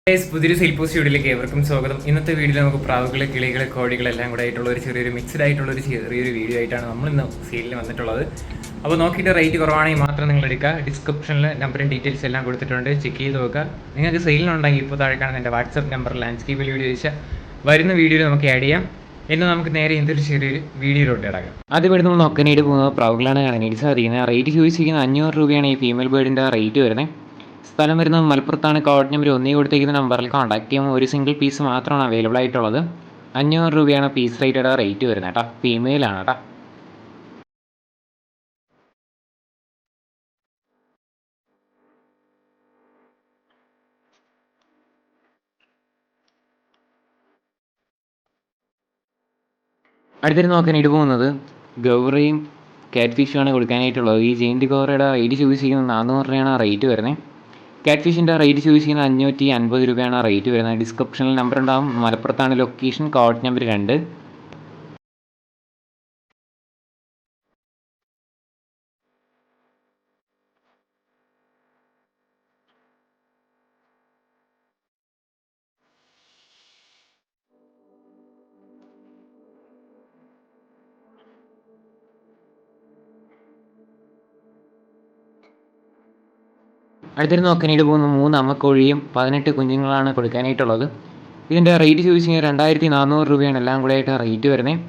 പുതിയൊരു sale post വീഡിയോയിലേക്ക് ഏവർക്കും സ്വാഗതം. ഇന്നത്തെ വീഡിയോയിൽ നമുക്ക് പ്രാവുകൾ, കിളികൾ, കോഴികളെല്ലാം കൂടെ ആയിട്ടുള്ള ഒരു ചെറിയൊരു മിക്സ്ഡ് ആയിട്ടുള്ള ഒരു ചെറിയൊരു വീഡിയോ ആയിട്ടാണ് നമ്മൾ ഇന്ന് സെയിലിൽ വന്നിട്ടുള്ളത്. അപ്പോൾ നോക്കിയിട്ട് റേറ്റ് കുറവാണെങ്കിൽ മാത്രം നിങ്ങൾ എടുക്കുക. ഡിസ്ക്രിപ്ഷനിൽ നമ്പറും ഡീറ്റെയിൽസ് എല്ലാം കൊടുത്തിട്ടുണ്ട്, ചെക്ക് ചെയ്ത് നോക്കുക. നിങ്ങൾക്ക് സെയിലിനുണ്ടെങ്കിൽ ഇപ്പോൾ താഴെ കാണുന്ന എൻ്റെ വാട്സപ്പ് നമ്പർ ലാൻഡ്സ്കേപ്പിൽ വീഡിയോ ചോദിച്ചാൽ വരുന്ന വീഡിയോയിൽ നമുക്ക് ആഡ് ചെയ്യാം. എന്ന് നമുക്ക് നേരെ എന്തൊരു ചെറിയൊരു വീഡിയോയിലോട്ട് ഇടാം. ആദ്യം ഇവിടെ നമ്മൾ നോക്കാനായിട്ട് പോകുന്നത് പ്രാവുകളാണ് കാണാനായിട്ട് സാധിക്കുന്നത്. റേറ്റ് ചോദിച്ചിരിക്കുന്നത് 500 രൂപയാണ് ഈ ഫീമെയിൽ ബേർഡിൻ്റെ റേറ്റ് വരുന്നത്. സ്ഥലം വരുന്നത് മലപ്പുറത്താണ്. കോഡ് നമ്പർ 1 കൊടുത്തിരിക്കുന്ന നമ്പറിൽ കോൺടാക്ട് ചെയ്യുമ്പോൾ ഒരു സിംഗിൾ പീസ് മാത്രമാണ് അവൈലബിൾ ആയിട്ടുള്ളത്. 500 രൂപയാണ് പീസ് റേറ്റ് വരുന്നത് കേട്ടോ. ഫീമെയിൽ ആണ് കേട്ടോ. അടുത്തിട്ട് നോക്കാനായിട്ട് പോകുന്നത് ഗൗറയും കാറ്റ് ഫിഷുമാണ് കൊടുക്കാനായിട്ടുള്ളത്. ഈ ജെയിൻറ്റ് ഗൗറയുടെ റേറ്റ് ചോദിച്ചിരിക്കുന്നത് 400 രൂപയാണ് റേറ്റ് വരുന്നത്. കാറ്റ് ഫിഷിൻ്റെ റേറ്റ് ചോദിച്ചിരിക്കുന്നത് 550 രൂപയാണ് റേറ്റ് വരുന്നത്. ഡിസ്ക്രിപ്ഷനിൽ നമ്പർ ഉണ്ടാകും. മലപ്പുറത്താണ് ലൊക്കേഷൻ, കോഡ് നമ്പർ 2. അടുത്തിട്ട് നോക്കാനായിട്ട് പോകുന്ന 3 അമ്മക്കോഴിയും 18 കുഞ്ഞുങ്ങളാണ് കൊടുക്കാനായിട്ടുള്ളത്. ഇതിൻ്റെ റേറ്റ് ചോദിച്ചു കഴിഞ്ഞാൽ 2400 രൂപയാണ് എല്ലാം കൂടെ ആയിട്ട് റേറ്റ് വരുന്നത്.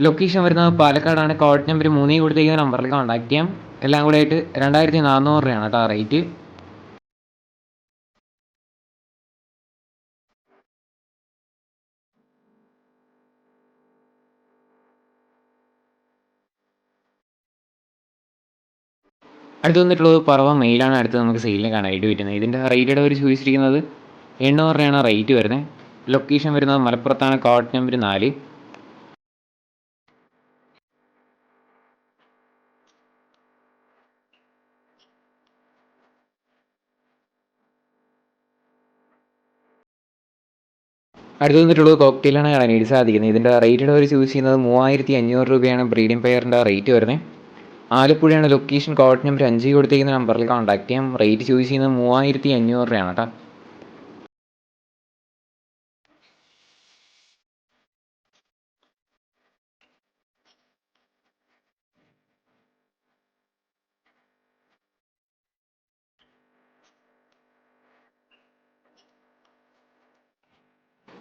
ലൊക്കേഷൻ വരുന്നത് പാലക്കാടാണ്. കോഡ് നമ്പർ 3 കൊടുത്തിരിക്കുന്ന നമ്പറിൽ കോൺടാക്ട് ചെയ്യാം. എല്ലാം കൂടെ ആയിട്ട് 2400 രൂപയാണ് കേട്ടോ റേറ്റ്. അടുത്ത് വന്നിട്ടുള്ളത് പറവ മെയിലാണ്. അടുത്ത് നമുക്ക് സെയിലിന് കാണാനായിട്ട് പറ്റുന്നത്. ഇതിൻ്റെ റേറ്റഡ് അവർ ചോദിച്ചിരിക്കുന്നത് 800 രൂപയാണ് റേറ്റ് വരുന്നത്. ലൊക്കേഷൻ വരുന്നത് മലപ്പുറത്താണ്. Code number 4. അടുത്ത് വന്നിട്ടുള്ളത് കോക്ടെയിലാണ് കാണാനായിട്ട് സാധിക്കുന്നത്. ഇതിൻ്റെ റേറ്റഡ് അവർ ചൂസ് ചെയ്യുന്നത് 3500 രൂപയാണ് ബ്രീഡിംഗ് പെയറിൻ്റെ റേറ്റ് വരുന്നത്. ആലപ്പുഴയാണ് ലൊക്കേഷൻ. കോഡ് നമ്പർ 5 കൊടുത്തിരിക്കുന്ന നമ്പറിൽ കോൺടാക്ട് ചെയ്യാം. റേറ്റ് ചൂസ് ചെയ്യുന്നത് 3500 രൂപയാണ് കേട്ടോ.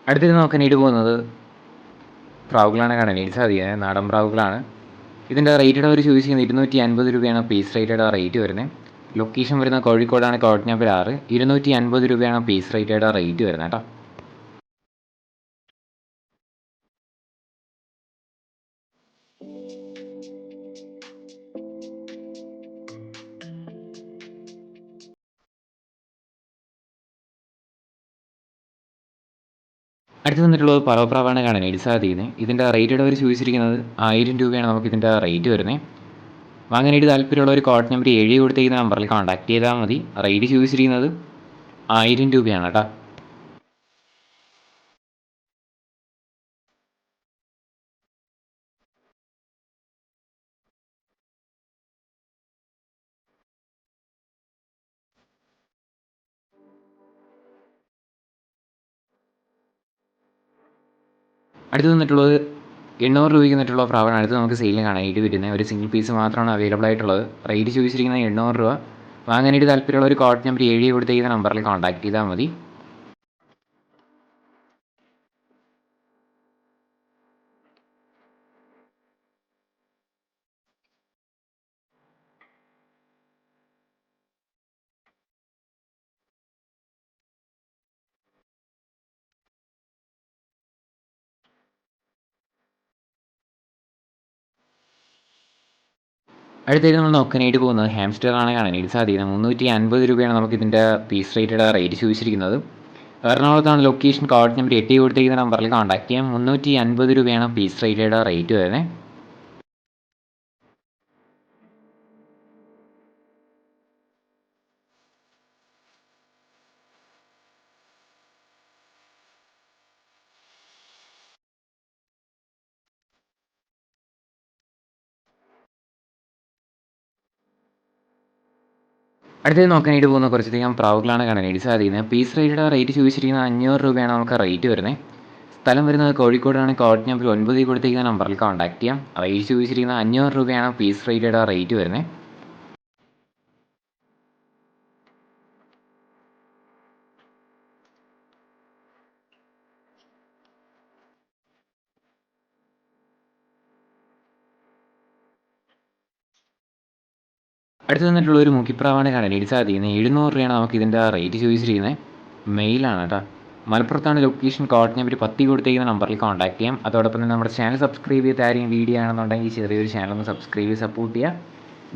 അടുത്തിട്ട് നോക്കാനായിട്ട് പോകുന്നത് പ്രാവുകളാണ് കാണാനായിട്ട് സാധിക്കുന്നത്. നാടൻ പ്രാവുകളാണ്. ഇതിൻ്റെ റേറ്റഡ് അവർ ചൂസ് ചെയ്യുന്നത് 250 രൂപയാണ് പീസ് റേറ്റ് വരുന്നത്. ലൊക്കേഷൻ വരുന്നത് കോഴിക്കോടാണ്. Code number 6. 250 രൂപയാണ് പീസ് റേറ്റ് വരുന്നത് കേട്ടോ. അടുത്ത് വന്നിട്ടുള്ളത് പറവപ്രാവാണ് കാണാനായിട്ട് സാധിക്കുന്നത്. ഇതിൻ്റെ റേറ്റഡ് അവർ ചോദിച്ചിരിക്കുന്നത് 1000 രൂപയാണ് നമുക്ക് ഇതിൻ്റെ റേറ്റ് വരുന്നത്. വാങ്ങാനായിട്ട് താല്പര്യമുള്ള ഒരു കോഡ് നമ്പർ 7 കൊടുത്തിരിക്കുന്ന നമ്പറിൽ കോൺടാക്ട് ചെയ്താൽ മതി. റേറ്റ് ചോദിച്ചിരിക്കുന്നത് 1000 രൂപയാണ് കേട്ടോ. അടുത്ത് വന്നിട്ടുള്ളത് 800 രൂപയ്ക്ക് വന്നിട്ടുള്ള പ്രാവാണ് അടുത്ത് നമുക്ക് സെയിലിന് കാണാനായിട്ട് വരുന്നത്. ഒരു സിംഗിൾ പീസ് മാത്രമാണ് അവൈലബിൾ ആയിട്ടുള്ളത്. റേറ്റ് ചോദിച്ചിരിക്കുന്നത് 800 രൂപ. വാങ്ങാനായിട്ട് താല്പര്യമുള്ള ഒരു കോഡ് നമ്പർ 7 കൊടുത്തിരിക്കുന്ന നമ്പറിൽ കോൺടാക്ട് ചെയ്താൽ മതി. അടുത്തായിട്ട് നമ്മൾ നോക്കാനായിട്ട് പോകുന്നത് ഹാംസ്റ്ററാണ് കാണാനായിട്ട് സാധിക്കുന്നത്. 350 രൂപയാണ് നമുക്ക് ഇതിൻ്റെ പീസ് റേറ്റ് ചോദിച്ചിരിക്കുന്നത്. എറണാകുളത്താണ് ലൊക്കേഷൻ. കോഡ് നമ്പർ 8 കൊടുത്തിരിക്കുന്ന നമ്പറിൽ കോൺടാക്ട് ചെയ്യാം. 350 രൂപയാണ് പീസ് റേറ്റ് വരുന്നത്. അടുത്തത് നോക്കാനായിട്ട് പോകുന്ന കുറച്ചധികം പ്രാവുകളാണ് കാണാനായിട്ട് സാധിക്കുന്നത്. പീസ് റേറ്റിയുടെ റേറ്റ് ചോദിച്ചിരിക്കുന്നത് 500 രൂപയാണ് നമുക്ക് റേറ്റ് വരുന്നത്. സ്ഥലം വരുന്നത് കോഴിക്കോടാണ്. കോഡ് നമ്പർ 9 കൊടുത്തിരിക്കുന്ന നമ്പറിൽ കോൺടാക്ട് ചെയ്യാം. റേറ്റ് ചോദിച്ചിരിക്കുന്നത് 500 രൂപയാണ് പീസ് റേറ്റിയുടെ റേറ്റ് വരുന്നത്. അടുത്ത് തന്നിട്ടുള്ള ഒരു മുക്കിപ്രാവാണ് കാണാനായിട്ട് സാധിക്കുന്നത്. 700 രൂപയാണ് നമുക്ക് ഇതിൻ്റെ റേറ്റ് ചോദിച്ചിരിക്കുന്നത്. മെയിലാണ് കേട്ടോ. മലപ്പുറത്താണ് ലൊക്കേഷൻ. കോഡ് നമ്പർ 10 കൊടുത്തിരിക്കുന്ന നമ്പറിൽ കോൺടാക്ട് ചെയ്യാം. അതോടൊപ്പം തന്നെ നമ്മുടെ ചാനൽ സബ്സ്ക്രൈബ് ചെയ്ത് ആരെയും വീഡിയോ ആണെന്നുണ്ടെങ്കിൽ ചെറിയൊരു ചാനൽ ഒന്ന് സബ്സ്ക്രൈബ് ചെയ്ത് സപ്പോർട്ട് ചെയ്യുക.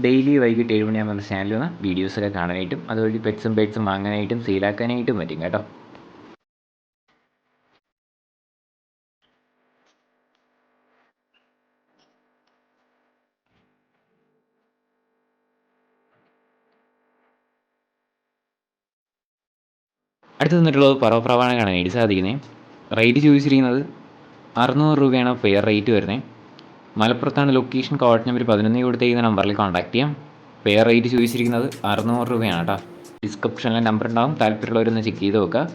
ഡെയിലി വൈകിട്ട് 7 മണിയാകുമ്പോൾ നമ്മുടെ ചാനലിൽ നിന്ന് വീഡിയോസൊക്കെ കാണാനായിട്ടും അതുവഴി പെറ്റ്സും വാങ്ങാനായിട്ടും സെയിലാക്കാനായിട്ടും പറ്റും കേട്ടോ. അടുത്ത് തന്നിട്ടുള്ളത് പറവപ്രാവാണ് കാണാനായിട്ട് സാധിക്കുന്നത്. റേറ്റ് ചോദിച്ചിരിക്കുന്നത് 600 രൂപയാണ് ഫെയർ റേറ്റ് വരുന്നത്. മലപ്പുറത്താണ് ലൊക്കേഷൻ. കോഡ് നമ്പർ 11 കൊടുത്തിരിക്കുന്ന നമ്പറിൽ കോൺടാക്ട് ചെയ്യാം. ഫെയർ റേറ്റ് ചോദിച്ചിരിക്കുന്നത് 600 രൂപയാണ് കേട്ടോ. ഡിസ്ക്രിപ്ഷനിലെ നമ്പർ ഉണ്ടാവും, താല്പര്യമുള്ളവരൊന്ന് ചെക്ക് ചെയ്ത് നോക്കുക.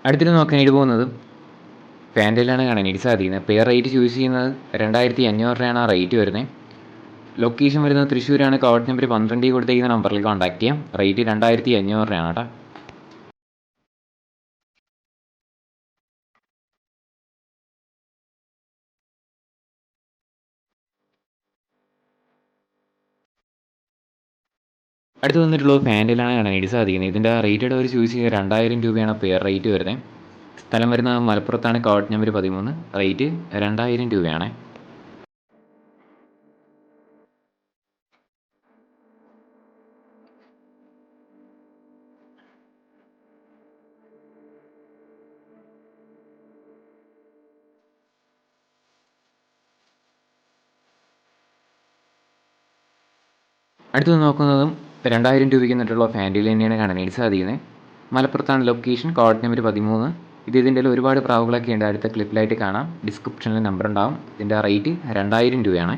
അടുത്തിട്ട് നോക്കാനായിട്ട് പോകുന്നത് പാൻറ്റയിലാണ് കാണാനായിട്ട് സാധിക്കുന്നത്. പെയർ റേറ്റ് ചൂസ് ചെയ്യുന്നത് 2500 രൂപയാണ് ആ റേറ്റ് വരുന്നത്. ലൊക്കേഷൻ വരുന്നത് തൃശ്ശൂരാണ്. കോഡ് നമ്പർ 12 കൊടുത്തിരിക്കുന്ന നമ്പറിൽ കോൺടാക്ട് ചെയ്യാം. റേറ്റ് 2500 രൂപയാണ് കേട്ടോ. അടുത്ത് വന്നിട്ടുള്ളത് പാൻറ്റയിലാണ് കാണാനായിട്ട് സാധിക്കുന്നത്. ഇതിൻ്റെ റേറ്റഡ് ഒരു ചൂസ് ചെയ്യുക 2000 രൂപയാണ് പെയർ റേറ്റ് വരുന്നത്. സ്ഥലം വരുന്നത് മലപ്പുറത്താണ്. Code number 13. റേറ്റ് 2000 രൂപയാണ്. അടുത്ത് നോക്കുന്നതും 2000 രൂപയ്ക്ക് എന്നിട്ടുള്ള ഫാൻറ്റയിൽ തന്നെയാണ് കാണാനായിട്ട് സാധിക്കുന്നത്. മലപ്പുറത്താണ് ലൊക്കേഷൻ. Code number 13. ഇതിൻ്റെ ഒരുപാട് പ്രാവുകളൊക്കെ ഉണ്ട്. അടുത്ത ക്ലിപ്പിലായിട്ട് കാണാം. ഡിസ്ക്രിപ്ഷനിൽ നമ്പർ ഉണ്ടാവും. ഇതിൻ്റെ റേറ്റ് 2000 രൂപയാണ്.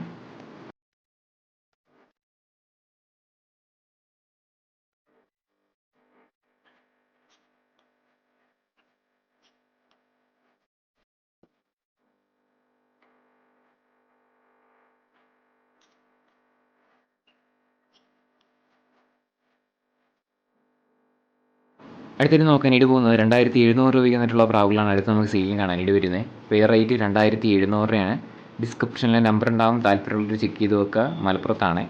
അടുത്തിട്ട് നോക്കാനായിട്ട് പോകുന്നത് 2700 രൂപയ്ക്ക് എന്നിട്ടുള്ള പ്രാവുകളാണ് അടുത്ത് നമുക്ക് സെയിലിൽ കാണാനായിട്ട് വരുന്നത്. പെയർ റേറ്റ് 2700 രൂപയാണ്. ഡിസ്ക്രിപ്ഷനിലെ നമ്പർ ഉണ്ടാവും, താല്പര്യമുള്ളവർ ചെക്ക് ചെയ്ത് നോക്കുക. മലപ്പുറത്താണ്.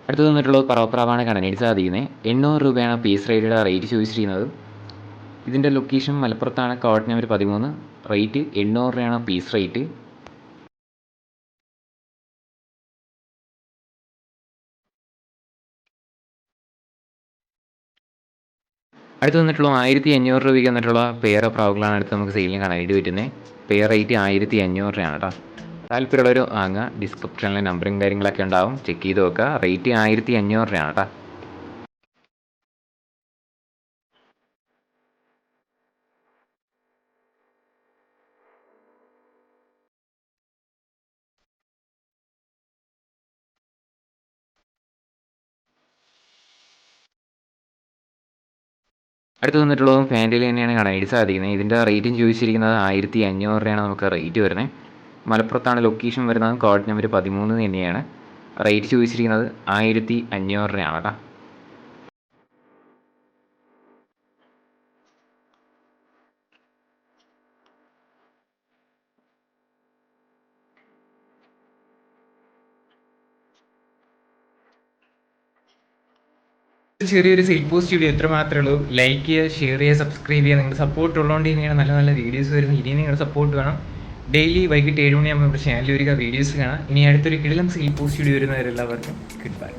അടുത്ത് തന്നിട്ടുള്ളത് പറവപ്രാവാണ് കാണാനായിട്ട് സാധിക്കുന്നത്. 800 രൂപയാണ് പീസ് റേറ്റിയുടെ റേറ്റ് ചോദിച്ചിരിക്കുന്നത്. ഇതിൻ്റെ ലൊക്കേഷൻ മലപ്പുറത്താണ്. Code number 13. റേറ്റ് 800 രൂപയാണ് പീസ് റേറ്റ്. അടുത്ത് വന്നിട്ടുള്ള 1500 രൂപയ്ക്ക് വന്നിട്ടുള്ള പെയർ പ്രാവുകളാണ് അടുത്ത് നമുക്ക് സെയിലിന് കാണാനായിട്ട് പറ്റുന്നത്. പെയർ റേറ്റ് 1500 രൂപയാണ് കേട്ടോ. താല്പര്യമുള്ളവർ വാങ്ങുക. ഡിസ്ക്രിപ്ഷനിലെ നമ്പറും കാര്യങ്ങളൊക്കെ ഉണ്ടാവും, ചെക്ക് ചെയ്ത് നോക്കുക. റേറ്റ് 1500 രൂപയാണ് കേട്ടോ. അടുത്ത് വന്നിട്ടുള്ളതും ഫാൻറ്റയിൽ തന്നെയാണ് കാണാനായിട്ട് സാധിക്കുന്നത്. ഇതിൻ്റെ റേറ്റും ചോദിച്ചിരിക്കുന്നത് 1500 രൂപയാണ് നമുക്ക് റേറ്റ് വരുന്നത്. മലപ്പുറത്താണ് ലൊക്കേഷൻ വരുന്നത്. കോഡ് നമ്പർ 13 തന്നെയാണ്. റേറ്റ് ചോദിച്ചിരിക്കുന്നത് 1500 രൂപയാണ് കേട്ടോ. ചെറിയൊരു സെയിൽ പോസ്റ്റ് വീഡിയോ എത്ര മാത്രമേ ഉള്ളൂ. ലൈക്ക് ചെയ്യുക, ഷെയർ ചെയ്യുക, സബ്സ്ക്രൈബ് ചെയ്യുക. നിങ്ങളുടെ സപ്പോർട്ട് ഉള്ളതുകൊണ്ട് തന്നെയാണ് നല്ല നല്ല വീഡിയോസ് വരുന്നത്. ഇനി നിങ്ങളുടെ സപ്പോർട്ട് വേണം. ഡെയിലി വൈകിട്ട് 7 മണിയാകുമ്പോൾ നമ്മുടെ ചാനലിൽ വരിക, വീഡിയോസ് കാണാം. ഇനി അടുത്തൊരു കിടിലം സെയിൽ പോസ്റ്റ് വീഡിയോ വരുന്നവരെല്ലാവർക്കും ഗുഡ് ബൈ.